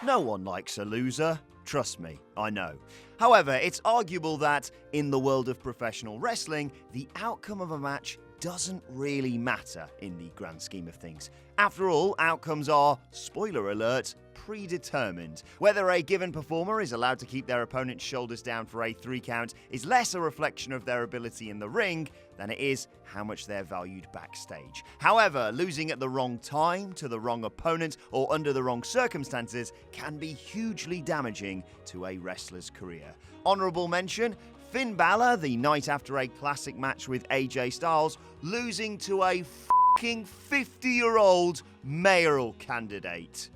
No one likes a loser. Trust me, I know. However, it's arguable that, in the world of professional wrestling, the outcome of a match doesn't really matter in the grand scheme of things. After all, outcomes are, spoiler alert, predetermined. Whether a given performer is allowed to keep their opponent's shoulders down for a 3 count is less a reflection of their ability in the ring than it is how much they're valued backstage. However, losing at the wrong time, to the wrong opponent, or under the wrong circumstances can be hugely damaging to a wrestler's career. Honourable mention: Finn Balor, the night after a classic match with AJ Styles, losing to a fucking 50-year-old mayoral candidate.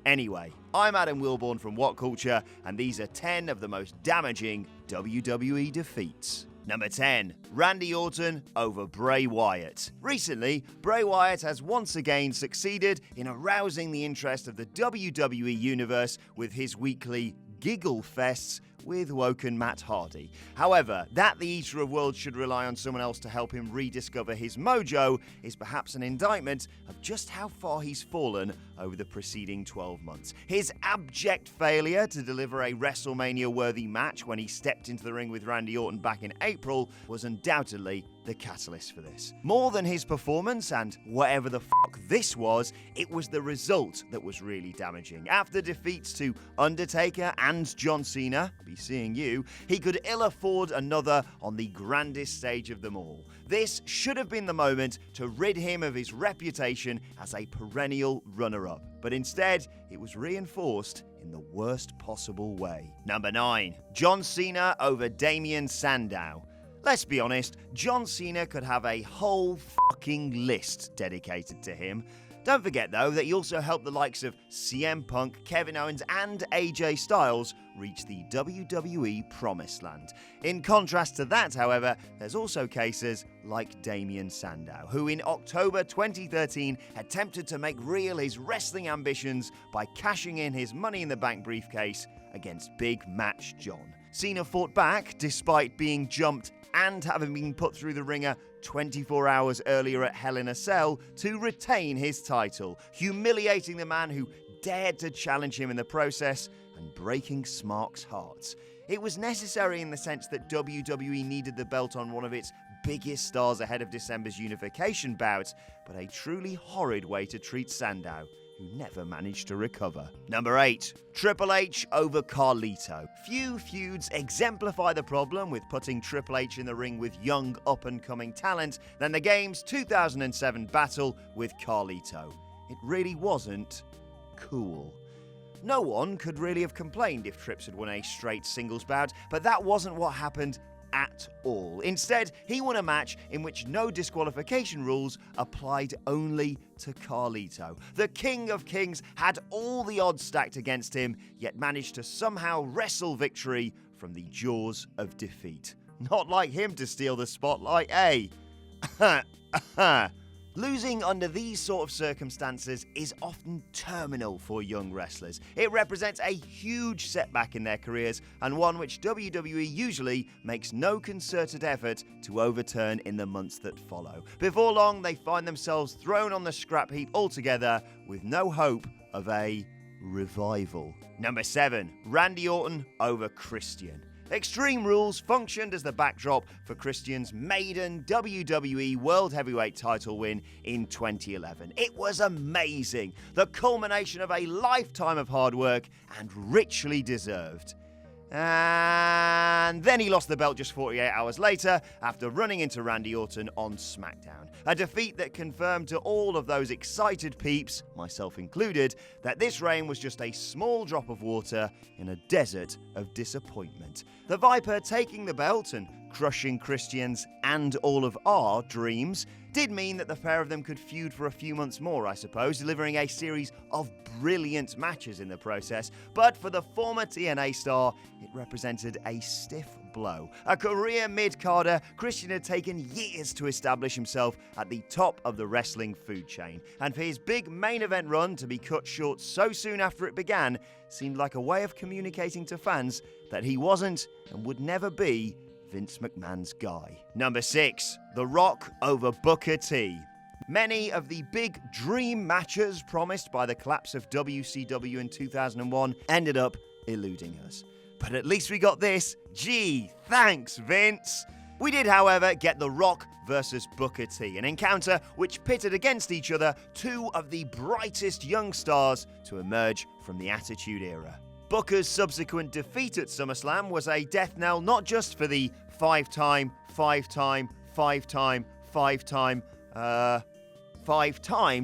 Anyway, I'm Adam Wilborn from WhatCulture, and these are 10 of the most damaging WWE defeats. Number 10. Randy Orton over Bray Wyatt. Recently, Bray Wyatt has once again succeeded in arousing the interest of the WWE Universe with his weekly giggle fests with Woken Matt Hardy. However, that the Eater of Worlds should rely on someone else to help him rediscover his mojo is perhaps an indictment of just how far he's fallen over the preceding 12 months. His abject failure to deliver a WrestleMania-worthy match when he stepped into the ring with Randy Orton back in April was undoubtedly the catalyst for this. More than his performance and whatever the fuck this was, it was the result that was really damaging. After defeats to Undertaker and John Cena, be seeing you, he could ill afford another on the grandest stage of them all. This should have been the moment to rid him of his reputation as a perennial runner-up, but instead it was reinforced in the worst possible way. Number 9. John Cena over DAMIEN Sandow. Let's be honest, John Cena could have a whole fucking list dedicated to him. Don't forget, though, that he also helped the likes of CM Punk, Kevin Owens, and AJ Styles reach the WWE Promised Land. In contrast to that, however, there's also cases like DAMIEN Sandow, who in October 2013 attempted to make real his wrestling ambitions by cashing in his Money in the Bank briefcase against Big Match John. Cena fought back despite being jumped and having been put through the ringer 24 hours earlier at Hell in a Cell to retain his title, humiliating the man who dared to challenge him in the process and breaking Smark's hearts. It was necessary in the sense that WWE needed the belt on one of its biggest stars ahead of December's unification bout, but a truly horrid way to treat Sandow, who never managed to recover. Number 8. Triple H over CARLITO. Few feuds exemplify the problem with putting Triple H in the ring with young, up-and-coming talent than the game's 2007 battle with CARLITO. It really wasn't cool. No one could really have complained if Trips had won a straight singles bout, but that wasn't what happened at all. Instead, he won a match in which no disqualification rules applied only to CARLITO. The King of Kings had all the odds stacked against him, yet managed to somehow wrestle victory from the jaws of defeat. Not like him to steal the spotlight, eh? Losing under these sort of circumstances is often terminal for young wrestlers. It represents a huge setback in their careers, and one which WWE usually makes no concerted effort to overturn in the months that follow. Before long, they find themselves thrown on the scrap heap altogether with no hope of a revival. Number 7. Randy Orton over Christian. Extreme Rules functioned as the backdrop for Christian's maiden WWE World Heavyweight title win in 2011. It was amazing, the culmination of a lifetime of hard work and richly deserved. And then he lost the belt just 48 hours later after running into Randy Orton on SmackDown. A defeat that confirmed to all of those excited peeps, myself included, that this reign was just a small drop of water in a desert of disappointment. The Viper taking the belt and crushing Christian's and all of our dreams did mean that the pair of them could feud for a few months more, I suppose, delivering a series of brilliant matches in the process. But for the former TNA star, it represented a stiff blow. A career mid-carder, Christian had taken years to establish himself at the top of the wrestling food chain, and for his big main event run to be cut short so soon after it began seemed like a way of communicating to fans that he wasn't and would never be Vince McMahon's guy. Number 6. The Rock over Booker T. Many of the big dream matches promised by the collapse of WCW in 2001 ended up eluding us. But at least we got this. Gee, thanks, Vince. We did, however, get The Rock versus Booker T, an encounter which pitted against each other two of the brightest young stars to emerge from the Attitude Era. Booker's subsequent defeat at SummerSlam was a death knell not just for the five-time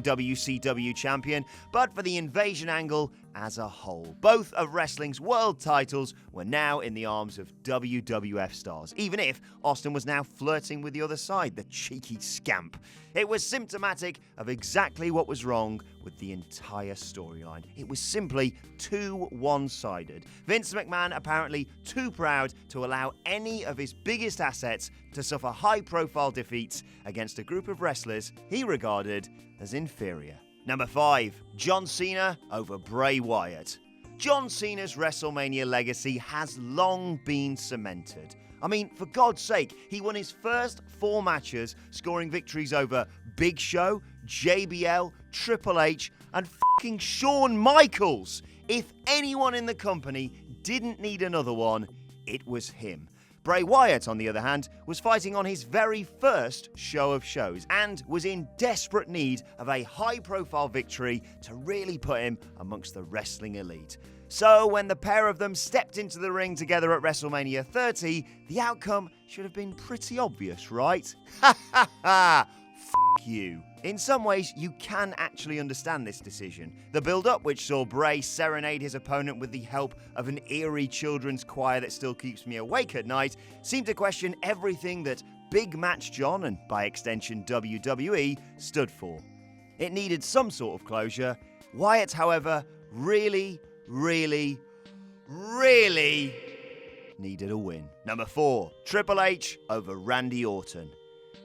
WCW champion, but for the Invasion angle as a whole. Both of wrestling's world titles were now in the arms of WWF stars, even if Austin was now flirting with the other side, the cheeky scamp. It was symptomatic of exactly what was wrong with the entire storyline. It was simply too one-sided. Vince McMahon apparently too proud to allow any of his biggest assets to suffer high-profile defeats against a group of wrestlers he regarded as inferior. Number 5. John Cena over Bray Wyatt. John Cena's WrestleMania legacy has long been cemented. I mean, for God's sake, he won his first 4 matches, scoring victories over Big Show, JBL, Triple H, and fucking Shawn Michaels. If anyone in the company didn't need another one, it was him. Bray Wyatt, on the other hand, was fighting on his very first show of shows and was in desperate need of a high-profile victory to really put him amongst the wrestling elite. So when the pair of them stepped into the ring together at WrestleMania 30, the outcome should have been pretty obvious, right? Ha ha ha! F*** you. In some ways, you can actually understand this decision. The build-up, which saw Bray serenade his opponent with the help of an eerie children's choir that still keeps me awake at night, seemed to question everything that Big Match John, and by extension WWE, stood for. It needed some sort of closure. Wyatt, however, really needed a win. Number 4. Triple H over Randy Orton.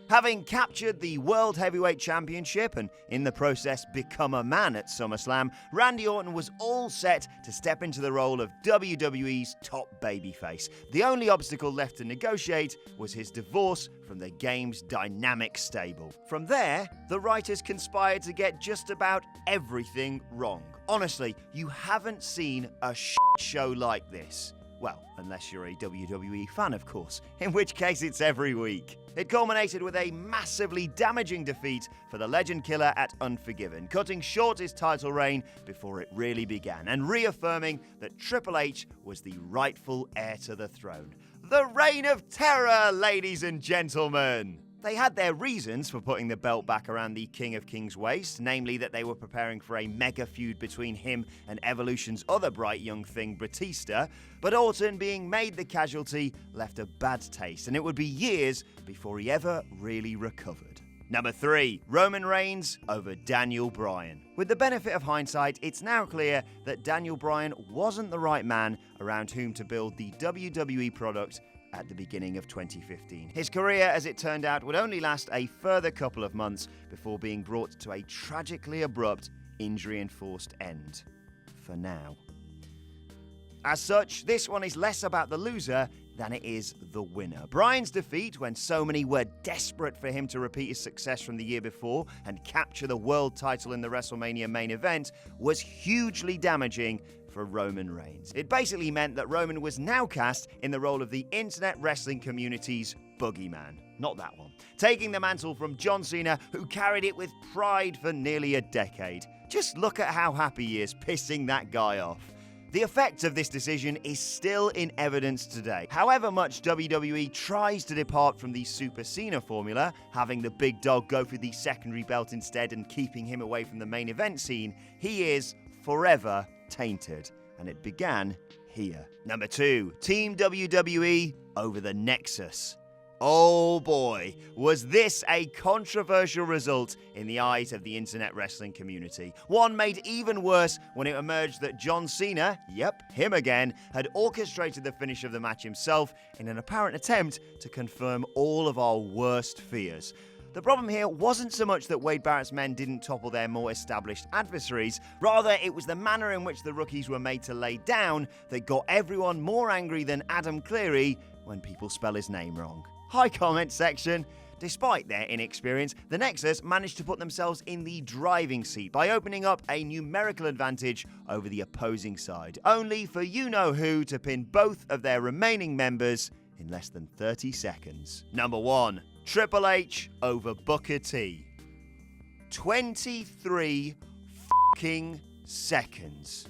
Having captured the World Heavyweight Championship and in the process become a man at SummerSlam, Randy Orton was all set to step into the role of WWE's top babyface. The only obstacle left to negotiate was his divorce from the game's dynamic stable. From there, the writers conspired to get just about everything wrong. Honestly, you haven't seen a show like this. Well, unless you're a WWE fan, of course, in which case it's every week. It culminated with a massively damaging defeat for the Legend Killer at Unforgiven, cutting short his title reign before it really began, and reaffirming that Triple H was the rightful heir to the throne. The Reign of Terror, ladies and gentlemen! They had their reasons for putting the belt back around the King of Kings' waist, namely that they were preparing for a mega feud between him and Evolution's other bright young thing, Batista, but Orton being made the casualty left a bad taste, and it would be years before he ever really recovered. Number 3. Roman Reigns over Daniel Bryan. With the benefit of hindsight, it's now clear that Daniel Bryan wasn't the right man around whom to build the WWE product at the beginning of 2015. His career, as it turned out, would only last a further couple of months before being brought to a tragically abrupt, injury-enforced end. For now. As such, this one is less about the loser than it is the winner. Bryan's defeat, when so many were desperate for him to repeat his success from the year before and capture the world title in the WrestleMania main event, was hugely damaging for Roman Reigns. It basically meant that Roman was now cast in the role of the internet wrestling community's boogeyman. Not that one. Taking the mantle from John Cena, who carried it with pride for nearly a decade. Just look at how happy he is pissing that guy off. The effect of this decision is still in evidence today. However much WWE tries to depart from the Super Cena formula, having the big dog go for the secondary belt instead and keeping him away from the main event scene, he is forever tainted. And it began here. Number 2. Team WWE over the NEXUS. Oh boy, was this a controversial result in the eyes of the internet wrestling community. One made even worse when it emerged that John Cena, yep, him again, had orchestrated the finish of the match himself in an apparent attempt to confirm all of our worst fears. The problem here wasn't so much that Wade Barrett's men didn't topple their more established adversaries, rather it was the manner in which the rookies were made to lay down that got everyone more angry than Adam Cleary when people spell his name wrong. Hi comment section. Despite their inexperience, the Nexus managed to put themselves in the driving seat by opening up a numerical advantage over the opposing side, only for you-know-who to pin both of their remaining members in less than 30 seconds. Number 1. Triple H over Booker T. 23 fucking seconds.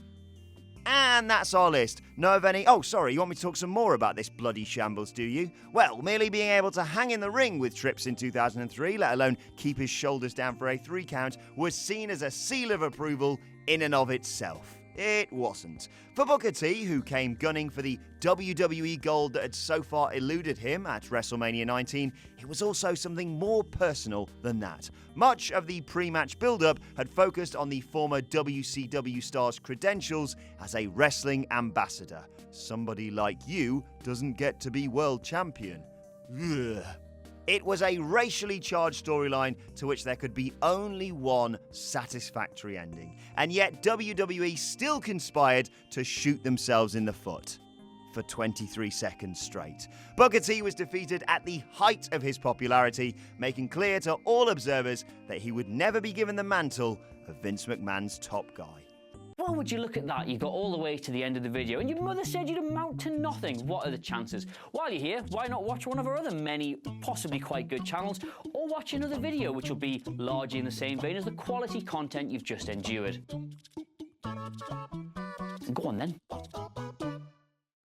And that's our list. Know of any... Oh, sorry, you want me to talk some more about this bloody shambles, do you? Well, merely being able to hang in the ring with Trips in 2003, let alone keep his shoulders down for a 3 count, was seen as a seal of approval in and of itself. It wasn't. For Booker T, who came gunning for the WWE gold that had so far eluded him at WrestleMania 19, it was also something more personal than that. Much of the pre-match build-up had focused on the former WCW star's credentials as a wrestling ambassador. Somebody like you doesn't get to be world champion. Ugh. It was a racially charged storyline to which there could be only one satisfactory ending, and yet WWE still conspired to shoot themselves in the foot for 23 seconds straight. Booker T was defeated at the height of his popularity, making clear to all observers that he would never be given the mantle of Vince McMahon's top guy. Well, would you look at that? You got all the way to the end of the video and your mother said you'd amount to nothing. What are the chances? While you're here, why not watch one of our other many, possibly quite good channels, or watch another video which will be largely in the same vein as the quality content you've just endured. Go on then.